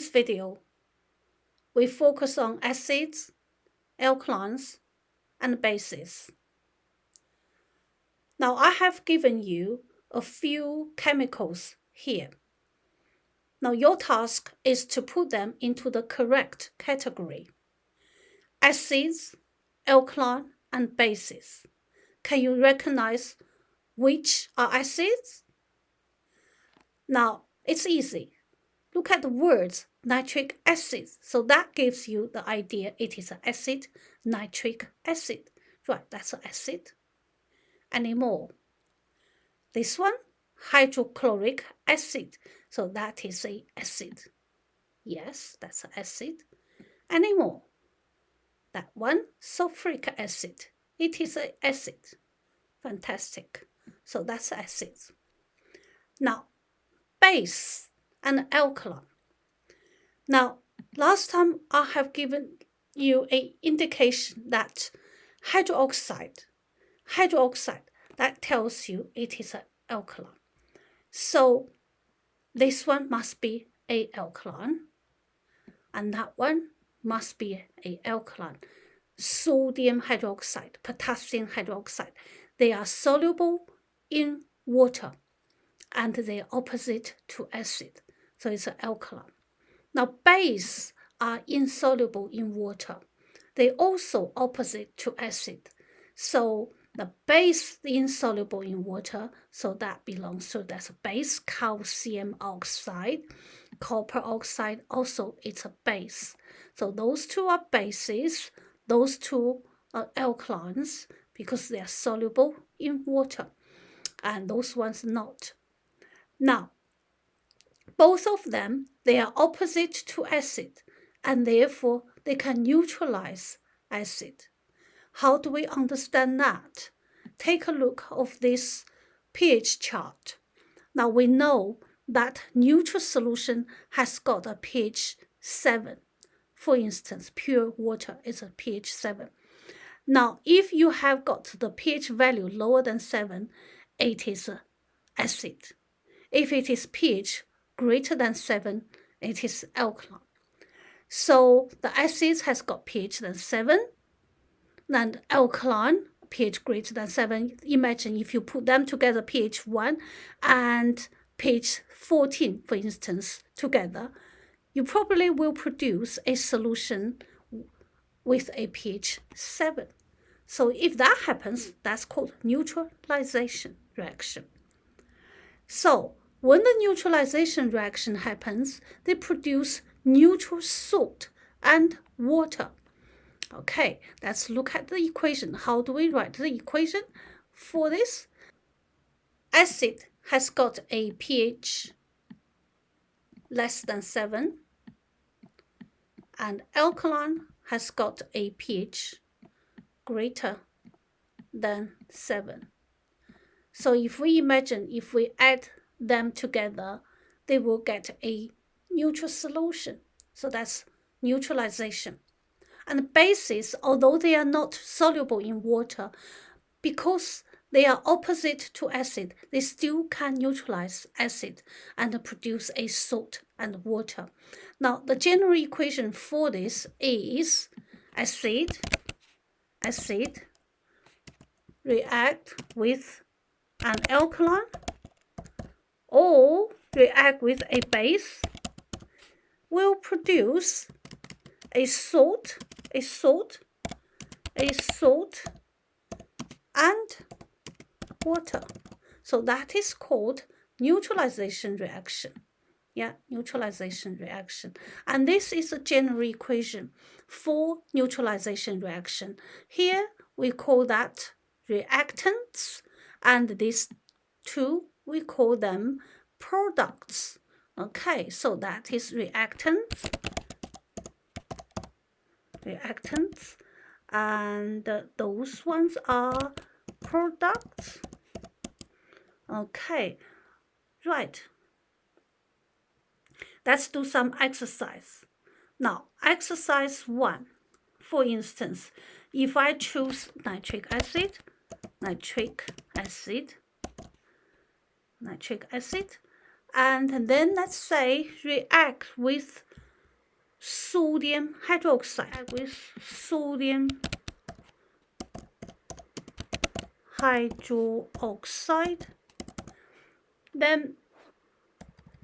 this video, we focus on acids, alkalines, and bases. Now, I have given you a few chemicals here. Now, your task is to put them into the correct category. Acids, alkaline, and bases. Can you recognize which are acids? Now, it's easy. Look at the words nitric acid. So that gives you the idea it is an acid, nitric acid. Right, that's an acid. Any more? This one, hydrochloric acid. So that is an acid. Yes, that's an acid. Any more? That one, sulfuric acid. It is an acid. Fantastic. So that's acids. Now, base and alkaline. Now, last time I have given you an indication that hydroxide, that tells you it is an alkaline. So this one must be an alkaline, and that one must be an alkaline. Sodium hydroxide, potassium hydroxide, they are soluble in water, and they are opposite to acid. So it's an alkaline. Now, base are insoluble in water. They also opposite to acid. So the base insoluble in water, so that belongs to that's a base. Calcium oxide, copper oxide, also it's a base. So those two are bases. Those two are alkalines because they are soluble in water, and those ones not. Now, both of them, they are opposite to acid, and therefore they can neutralize acid. How do we understand that? Take a look of this pH chart. Now we know that neutral solution has got a pH 7. For instance, pure water is a pH 7. Now, if you have got the pH value lower than 7, it is acid. If it is pH greater than 7, it is alkaline. So the acids has got pH than 7, and alkaline pH greater than 7. Imagine if you put them together, pH 1 and pH 14, for instance, together, you probably will produce a solution with a pH 7. So if that happens, that's called neutralization reaction. So when the neutralization reaction happens, they produce neutral salt and water. Okay, let's look at the equation. How do we write the equation for this? Acid has got a pH less than 7, and alkaline has got a pH greater than 7. So if we imagine, if we add them together, they will get a neutral solution. So that's neutralization. And bases, although they are not soluble in water, because they are opposite to acid, they still can neutralize acid and produce a salt and water. Now, the general equation for this is acid react with an alkaline or react with a base will produce a salt and water. So that is called neutralization reaction. Yeah, neutralization reaction. And this is a general equation for neutralization reaction. Here we call that reactants, and these two we call them products. Okay, so that is reactants, and those ones are products. Okay, right. Let's do some exercise. Now, exercise 1. For instance, if I choose nitric acid, and then let's say react with sodium hydroxide with sodium hydroxide, then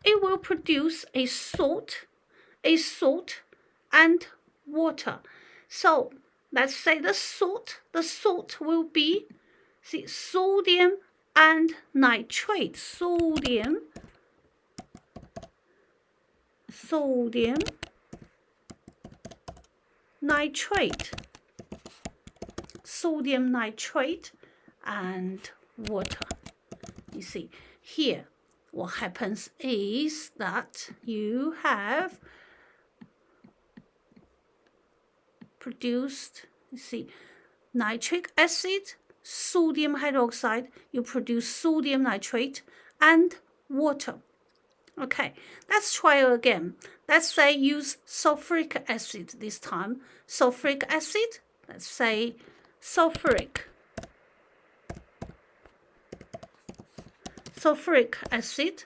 it will produce a salt and water. So let's say the salt will be, see, sodium and nitrate, sodium nitrate, sodium nitrate and water. You see here, what happens is that you have produced, you see, nitric acid, sodium hydroxide, you produce sodium nitrate and water. Okay, let's try again. Let's say use sulfuric acid this time. Sulfuric acid, let's say sulfuric acid.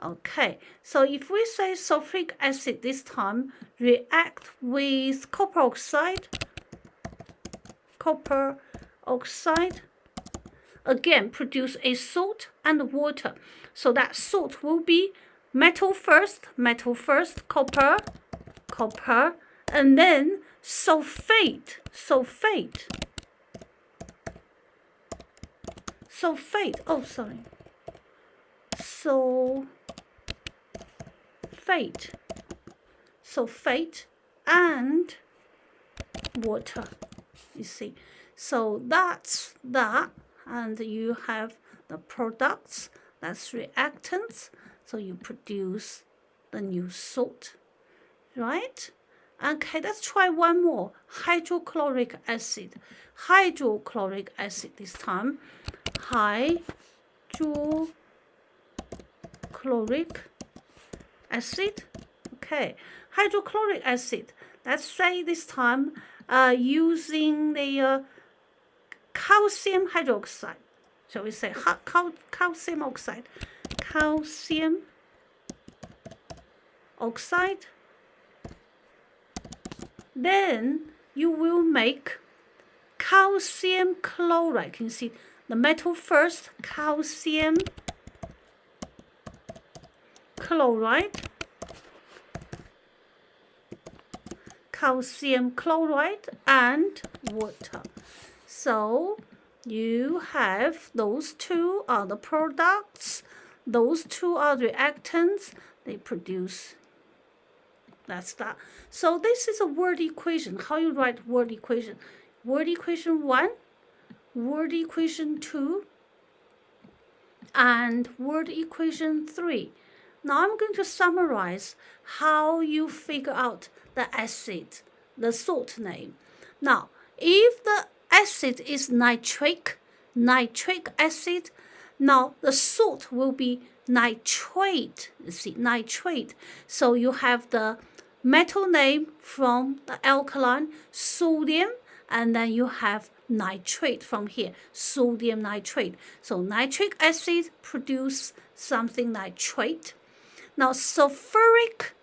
Okay, so if we say sulfuric acid this time, react with copper oxide, again produce a salt and water. So that salt will be metal first, copper, and then sulfate, oh sorry, sulfate and water, you see. So that's that, and you have the products, that's reactants, so you produce the new salt, right? Okay, let's try one more. Hydrochloric acid this time. Hydrochloric acid. Okay, hydrochloric acid, let's say this time using the calcium hydroxide. Shall we say calcium oxide? Then you will make calcium chloride. Can you see the metal first? Calcium chloride, and water. So you have those two are the products, those two are reactants, they produce, that's that. So this is a word equation. How you write word equation? Word equation 1, word equation 2, and word equation 3. Now I'm going to summarize how you figure out the acid, the salt name. Now, if the acid is nitric acid, now the salt will be nitrate. You see, nitrate. So you have the metal name from the alkaline, sodium, and then you have nitrate from here, sodium nitrate. So nitric acid produce something nitrate. Now sulfuric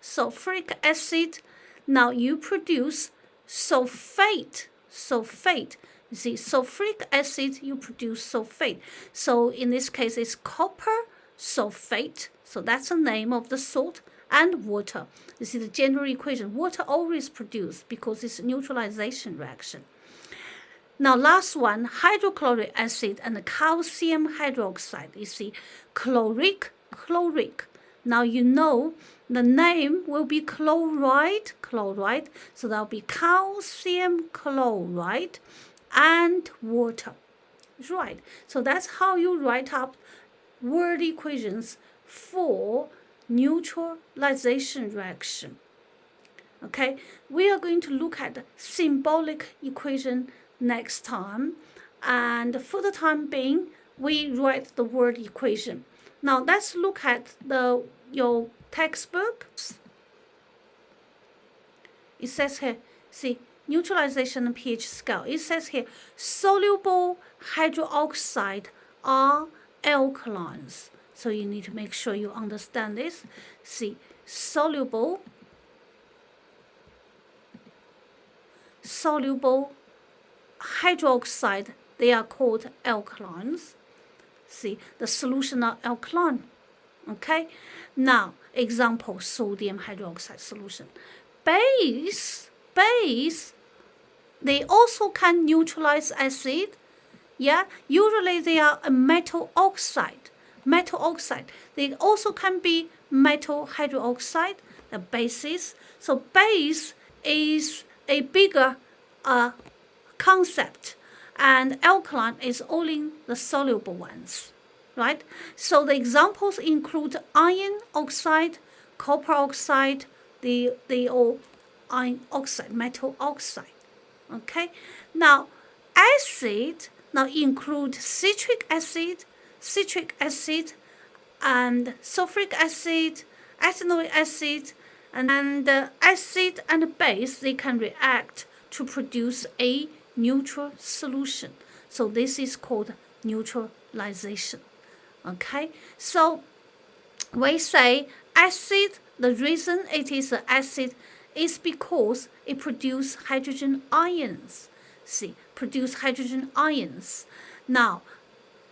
acid, now you produce sulfate. You see, sulfuric acid, you produce sulfate. So in this case, it's copper sulfate. So that's the name of the salt, and water. You see the general equation. Water always produces because it's a neutralization reaction. Now last one, hydrochloric acid and calcium hydroxide. You see, chloric. Now you know the name will be chloride. So that'll be calcium chloride and water. Right. So that's how you write up word equations for neutralization reaction. Okay, we are going to look at the symbolic equation next time, and for the time being we write the word equation. Now let's look at your textbook. It says here, see, neutralization and pH scale. It says here, soluble hydroxide are alkalines. So you need to make sure you understand this. See, soluble soluble hydroxide, they are called alkalines. See, the solution are alkaline. Okay, now example, sodium hydroxide solution. Base, they also can neutralize acid. Yeah, usually they are a metal oxide. They also can be metal hydroxide, the bases. So base is a bigger concept, and alkaline is only the soluble ones, right? So the examples include iron oxide, copper oxide, they all iron oxide, metal oxide. Okay, now acid now include citric acid, and sulfuric acid, ethanoic acid, and acid and base, they can react to produce a neutral solution. So this is called neutralization. Okay, so we say acid, the reason it is an acid is because it produces hydrogen ions. See, produce hydrogen ions. Now,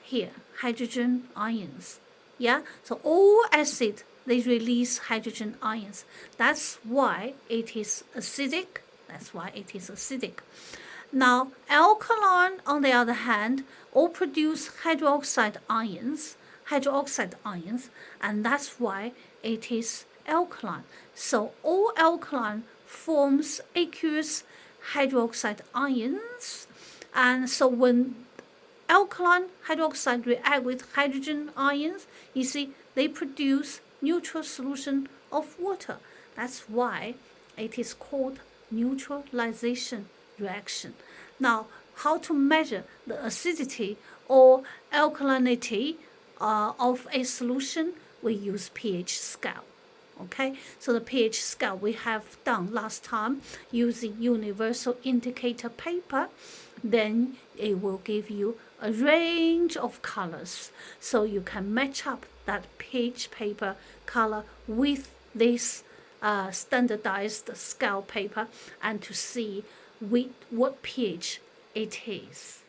here, hydrogen ions. Yeah, so all acid, they release hydrogen ions. That's why it is acidic. Now, alkaline, on the other hand, all produce hydroxide ions, and that's why it is alkaline. So all alkaline forms aqueous hydroxide ions, and so when alkaline hydroxide react with hydrogen ions, you see they produce neutral solution of water. That's why it is called neutralization reaction. Now, how to measure the acidity or alkalinity of a solution? We use pH scale. Okay, so the pH scale we have done last time using universal indicator paper. Then it will give you a range of colors, so you can match up that pH paper color with this standardized scale paper and to see what pH it is.